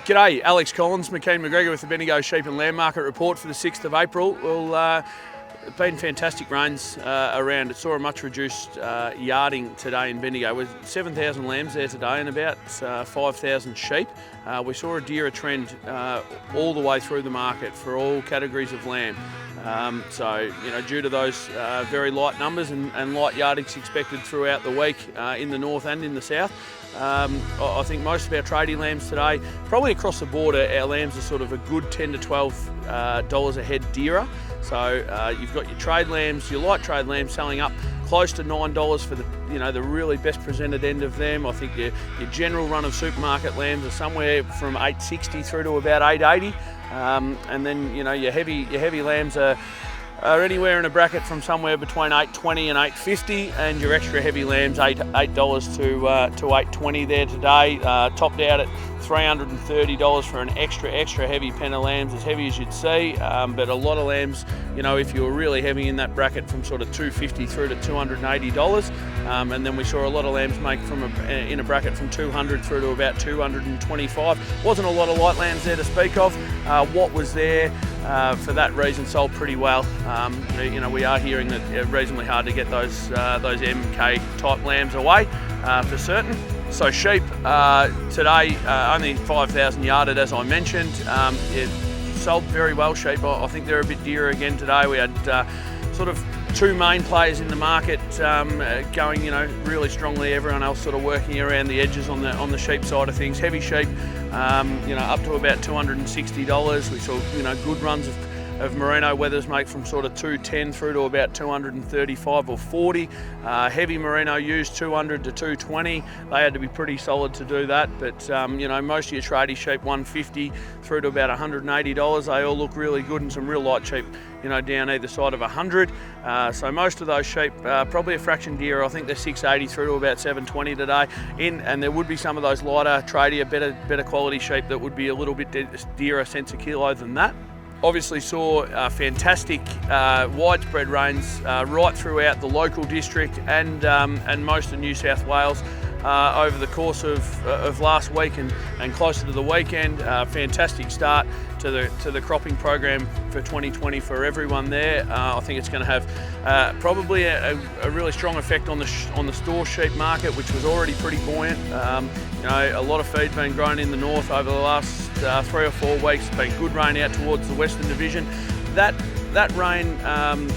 G'day, Alex Collins, McKean McGregor with the Bendigo Sheep and Lamb Market Report for the 6th of April. Well, it's been fantastic rains around. It saw a much reduced yarding today in Bendigo with 7,000 lambs there today and about 5,000 sheep. We saw a dearer trend all the way through the market for all categories of lamb. So, due to those very light numbers and light yardings expected throughout the week in the north and in the south, I think most of our tradie lambs today, probably across the board, our lambs are sort of a good $10 to $12 a head dearer. So you've got your trade lambs, your light trade lambs selling up close to $9 for the really best presented end of them. I think your general run of supermarket lambs are somewhere from $8.60 through to about $8.80, and then your heavy lambs are anywhere in a bracket from somewhere between $8.20 and $8.50, and your extra heavy lambs $8 to $8.20 there today, topped out at $330 for an extra heavy pen of lambs, as heavy as you'd see, but a lot of lambs, if you were really heavy in that bracket, from sort of $250 through to $280, and then we saw a lot of lambs make in a bracket from $200 through to about $225. Wasn't a lot of light lambs there to speak of. What was there for that reason sold pretty well. We are hearing that it's reasonably hard to get those MK type lambs away for certain. So sheep today only 5,000 yarded, as I mentioned. It sold very well. Sheep, I think they're a bit dearer again today. We had sort of two main players in the market going really strongly. Everyone else sort of working around the edges on the sheep side of things. Heavy sheep up to about $260. We saw good runs of merino wethers make from sort of $210 through to about $235 or $40. Heavy merino used $200 to $220. They had to be pretty solid to do that, but most of your tradie sheep $150 through to about $180. They all look really good, and some real light sheep down either side of $100. So most of those sheep probably a fraction dearer. I think they're $680 through to about $720 today. And there would be some of those lighter tradie, better quality sheep that would be a little bit dearer cents a kilo than that. Obviously saw fantastic widespread rains right throughout the local district and most of New South Wales over the course of last week and closer to the weekend. Fantastic start to the cropping program for 2020 for everyone there. I think it's going to have probably a really strong effect on the store sheep market, which was already pretty buoyant. A lot of feed been grown in the north over the last 3 or 4 weeks. It's been good rain out towards the Western Division. That rain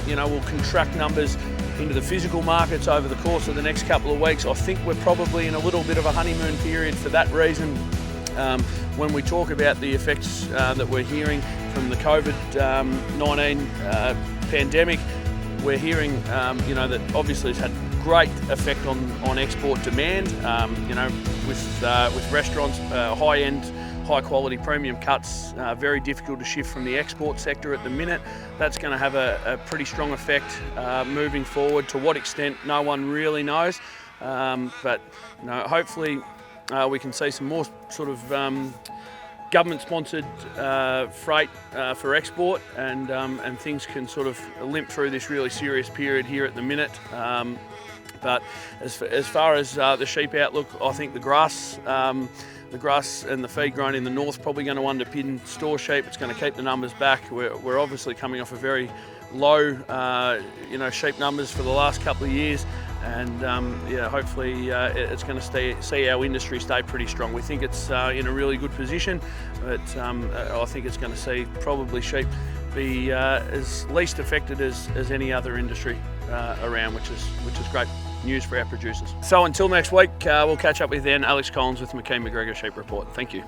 will contract numbers into the physical markets over the course of the next couple of weeks. I think we're probably in a little bit of a honeymoon period for that reason. When we talk about the effects that we're hearing from the COVID-19 pandemic, we're hearing that obviously it's had great effect on export demand. With restaurants, high-end, high-quality premium cuts, very difficult to shift from the export sector at the minute. That's going to have a pretty strong effect moving forward. To what extent, no one really knows. But hopefully we can see some more sort of government-sponsored freight for export, and things can sort of limp through this really serious period here at the minute. But as far as the sheep outlook, I think the grass and the feed grown in the north probably going to underpin store sheep. It's going to keep the numbers back. We're obviously coming off a very low, sheep numbers for the last couple of years, and hopefully it's going to see our industry stay pretty strong. We think it's in a really good position, but I think it's going to see probably sheep be as least affected as any other industry around, which is great news for our producers. So until next week, we'll catch up with you then. Alex Collins with McKean McGregor Sheep Report. Thank you.